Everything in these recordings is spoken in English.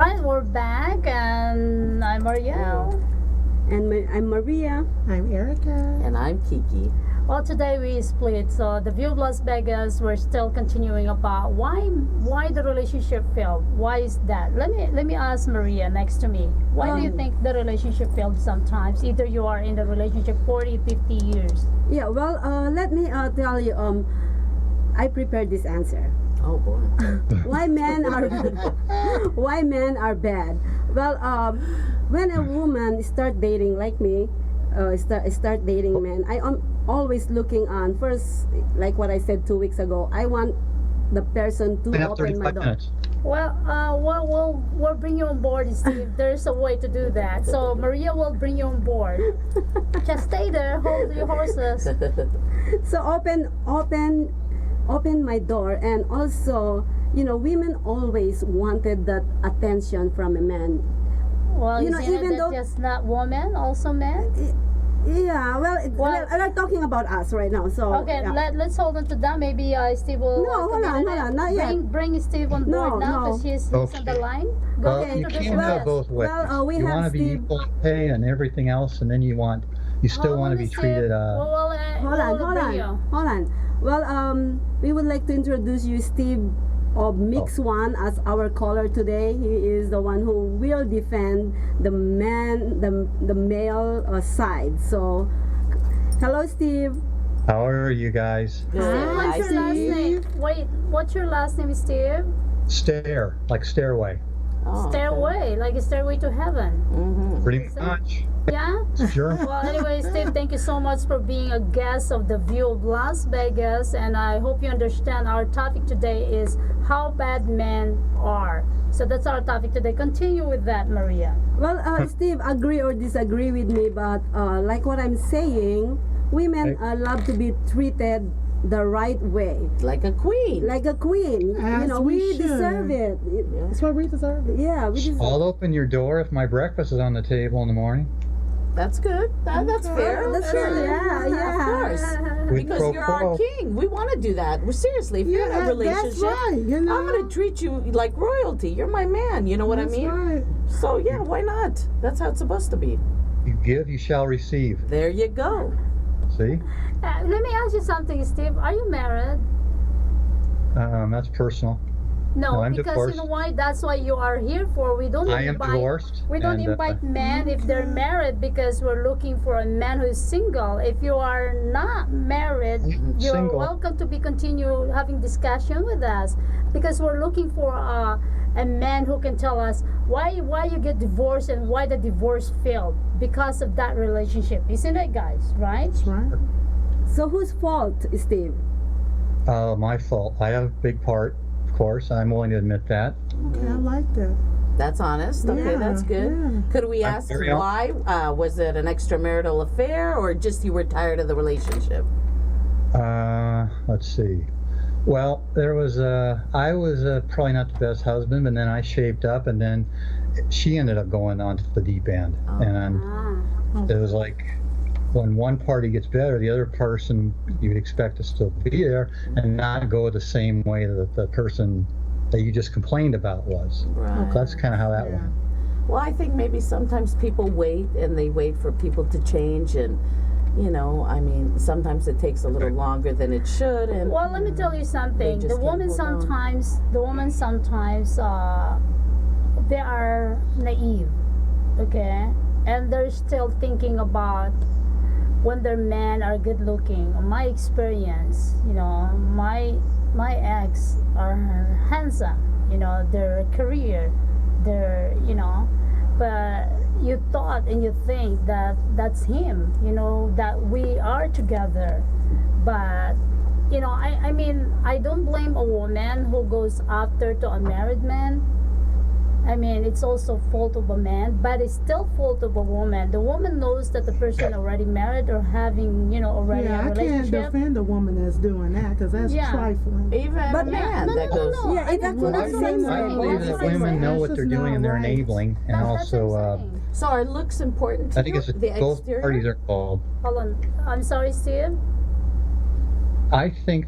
Right, we're back, and I'm Arielle. And I'm Maria. I'm Erica. And I'm Kiki. Well, today we split. So the view of Las Vegas, we're still continuing about why the relationship failed. Why is that? Let me ask Maria next to me. Why do you think the relationship failed sometimes? Either you are in the relationship 40, 50 years. Yeah, well, let me tell you, I prepared this answer. Oh boy. Why men are why men are bad? Well, when a woman start dating like me, start dating men, I am always looking on first, like what I said 2 weeks ago. I want the person to We have open my 35 door. minutes. We'll bring you on board, Steve. There's a way to do that. So Maria will bring you on board. Just stay there, hold your horses. So open my door. And also, women always wanted that attention from a man. Well, You know, isn't even it though- just not women, also men? Yeah, well, Well- we're talking about us right now. So Okay, yeah. let's hold on to that. Maybe Steve will. No, hold on, not yet. Bring Steve on No, board now no. because he's on the Okay. line. Go Well, ahead, Okay, you introduce can't yourself. go both ways. Well, we you have want to be Steve- equal pay and everything else, and then you still Hold want on, to be Steve. treated. Hold on. Well, we would like to introduce you Steve of Mix One as our caller today. He is the one who will defend the male side. So, hello, Steve. How are you guys? Good. What's I your see last you. name? Wait, what's your last name, Steve? Stare, like stairway. Oh, Stairway, like a stairway to heaven. Mm-hmm. Pretty much. Yeah. Sure. Well, anyway, Steve, thank you so much for being a guest of the View of Las Vegas, and I hope you understand our topic today is how bad men are. So that's our topic today. Continue with that, Maria. Well, Steve, agree or disagree with me, but like what I'm saying, women love to be treated the right way, Like a queen. like a queen. As we we should. deserve it. That's what we deserve. Yeah, we deserve. I'll open your door if my breakfast is on the table in the morning. That's good. That's fair. That's fair. Yeah, yeah. Of course. With Because you're our pro king. We want to do that. Well, seriously, if you're in a That's relationship, right. You know, I'm going to treat you like royalty. You're my man. You know what that's I mean? Right. So, yeah, why not? That's how it's supposed to be. You give, you shall receive. There you go. See? Let me ask you something, Steve. Are you married? That's personal. No, No, I'm because divorced. you know why? That's why you are here for. We don't I am invite. divorced. We don't and, invite men if they're married because we're looking for a man who is single. If you are not married, you're Single. welcome to be continue having discussion with us because we're looking for a man who can tell us why you get divorced and why the divorce failed because of that relationship. Isn't it, guys? Right? That's right. So whose fault, Steve? my fault. I have a big part, of course. I'm willing to admit that. Okay, I like that. That's honest. Okay, Yeah, that's good. yeah. Could we I'm ask very why? Was it an extramarital affair or just you were tired of the relationship? Let's see. Well, I was probably not the best husband, but then I shaped up, and then she ended up going onto the deep end. Oh. And Ah. it was like when one party gets better, the other person you'd expect to still be there and not go the same way that the person that you just complained about was. Right. That's kind of how that Yeah. went. Well, I think maybe sometimes people wait and they wait for people to change, and I mean, sometimes it takes a little longer than it should. And Well, let me tell you something. They The just woman can't hold on. sometimes, they are naive, okay, and they're still thinking about when their men are good looking. My experience, my ex are handsome, their career, but you thought and you think that that's him, that we are together, but I mean, I don't blame a woman who goes after to a married man. I mean, it's also fault of a man, but it's still fault of a woman. The woman knows that the person already married or having, already Yeah, a I can't relationship. defend a woman that's doing that because that's Yeah. trifling. even But a yeah, man no, that no, goes. no. Yeah, I it's mean, actually that's the what I'm same I saying. believe That's that what I'm women saying. know what That's they're just doing not and they're right. enabling, and That's what also I'm saying. So are looks important to I think you? it's The both exterior? parties are involved. Hold on. I'm sorry, Steve. I think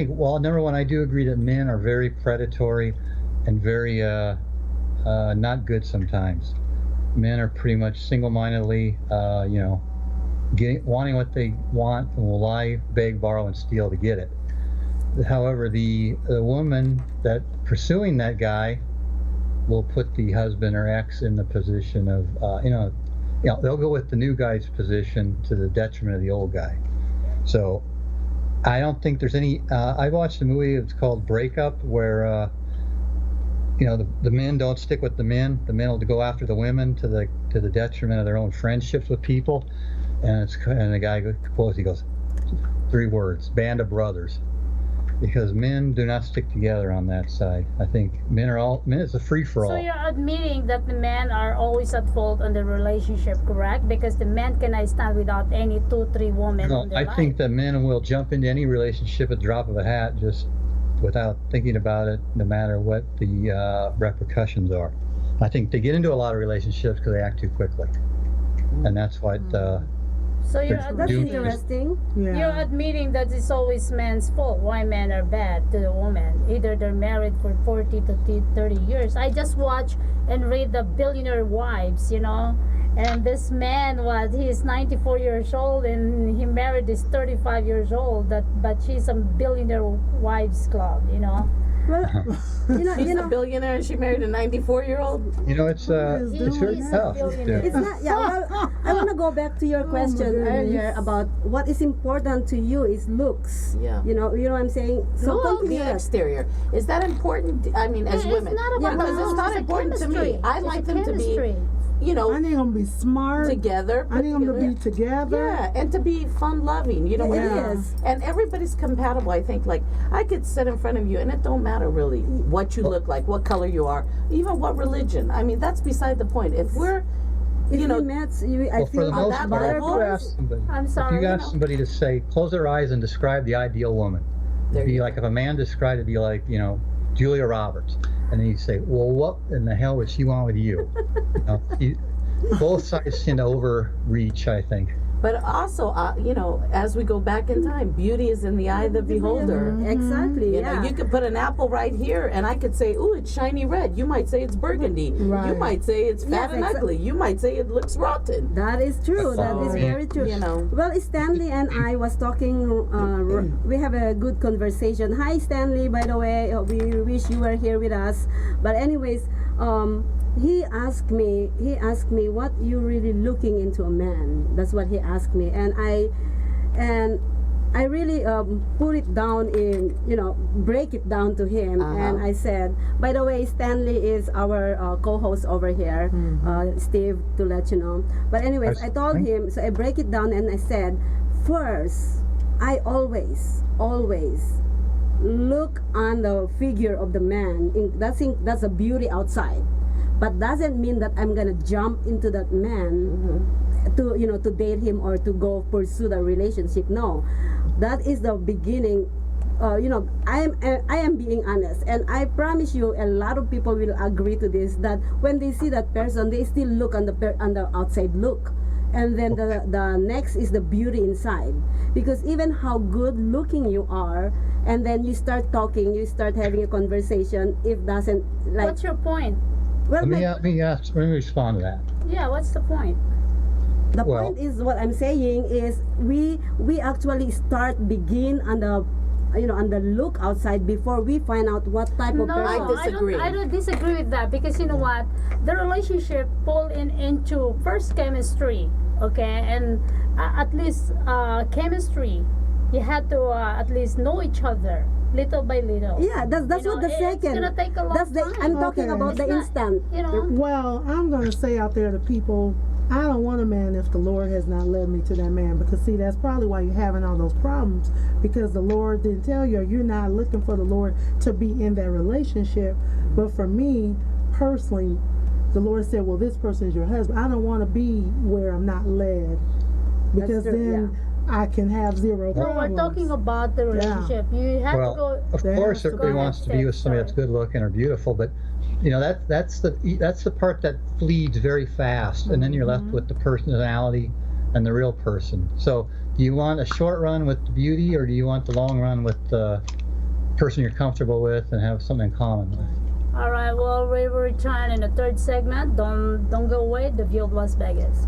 well, number one, I do agree that men are very predatory and very not good sometimes. Men are pretty much single-mindedly, wanting what they want and will lie, beg, borrow, and steal to get it. However, the woman that pursuing that guy will put the husband or ex in the position of, they'll go with the new guy's position to the detriment of the old guy. So I don't think there's any. I watched a movie. It's called Breakup, where the men don't stick with the men. The men will go after the women to the detriment of their own friendships with people. And the guy quotes. He goes, 3 words: band of brothers. Because men do not stick together on that side. I think men is a free for all. So you're admitting that the men are always at fault in the relationship, correct? Because the men cannot stand without any 2-3 women in their I life. think that men will jump into any relationship at the drop of a hat, just without thinking about it, no matter what the repercussions are. I think they get into a lot of relationships because they act too quickly, and that's what. So you're That's Do- interesting. You're Yeah. admitting that it's always men's fault why men are bad to the woman. Either they're married for 40 to 30 years. I just watch and read the Billionaire Wives, and this man he's 94 years old and he married this 35 years old, but she's a Billionaire Wives Club, Well, She's a billionaire and she married a 94-year-old. It's very He's a tough. billionaire. It's not, well, I want to go back to your question earlier about what is important to you is looks. Yeah. You know what I'm saying? So continue The that. exterior. Is that important? I mean, as It's women. not about because looks, it's not a important to me. chemistry. I It's like a them to be, chemistry. I need them to be smart. together. I need them to be together. Yeah, and to be fun-loving. It Yeah. is. And everybody's compatible. I think, like, I could sit in front of you and it don't matter really what you look like, what color you are, even what religion. I mean, that's beside the point. If we're, If you know, we met, I Well, for feel the on most that part, if level, you ask somebody, I'm sorry. if you ask somebody to say, close their eyes and describe the ideal woman, There it'd be you like if a man described it, it'd be like, Julia Roberts, and then you say, well, what in the hell would she want with you? Both sides tend to overreach, I think. but also, as we go back in time, beauty is in the eye of the beholder. exactly. You Yeah. know, you could put an apple right here, and I could say, "Ooh, it's shiny red." You might say it's burgundy. You Right. might say it's fat Yes, and ugly. You might say it looks rotten. That is true. That is So, very true. You know. Well, Stanley and I was talking. We have a good conversation. Hi, Stanley. By the way, we wish you were here with us. But anyways, he asked me. What you really looking into a man. That's what he asked me, and I really put it down in, break it down to him. And I said, by the way, Stanley is our co-host over here, Steve, to let you know. But anyways, I told him, so I break it down and I said, first, I always look on the figure of the man. That's a beauty outside. But doesn't mean that I'm gonna jump into that man to date him or to go pursue the relationship. No, that is the beginning. I am being honest, and I promise you, a lot of people will agree to this. That when they see that person, they still look on the outside look, and then the next is the beauty inside. Because even how good looking you are, and then you start talking, you start having a conversation. If doesn't like, What's your point? well, Let me respond to that. Yeah, what's the point? the Well- point is, what I'm saying is we actually begin on the on the look outside before we find out what type of No, person. I disagree. I don't disagree with that, because you know what, the relationship fall into first chemistry, okay, and at least chemistry. You have to at least know each other little by little. Yeah, that's You what know, the it's second. gonna take a long That's the time. I'm talking Okay. about the It's not- instant. You know, Well, I'm going to say out there to people, I don't want a man if the Lord has not led me to that man. Because, see, that's probably why you're having all those problems. Because the Lord didn't tell you, or you're not looking for the Lord to be in that relationship. But for me, personally, the Lord said, well, this person is your husband. I don't want to be where I'm not led. Because true, then I can have zero no, problems. we're talking about the relationship. You have Well, to go. of They course, have to everybody go wants to be with steps, somebody that's sorry. good looking or beautiful, but that's the part that flees very fast, and then you're left with the personality and the real person. So, do you want a short run with the beauty, or do you want the long run with the person you're comfortable with and have something in common with? All right. right, well, we will return in the third segment. Don't go away. The view of Las Vegas.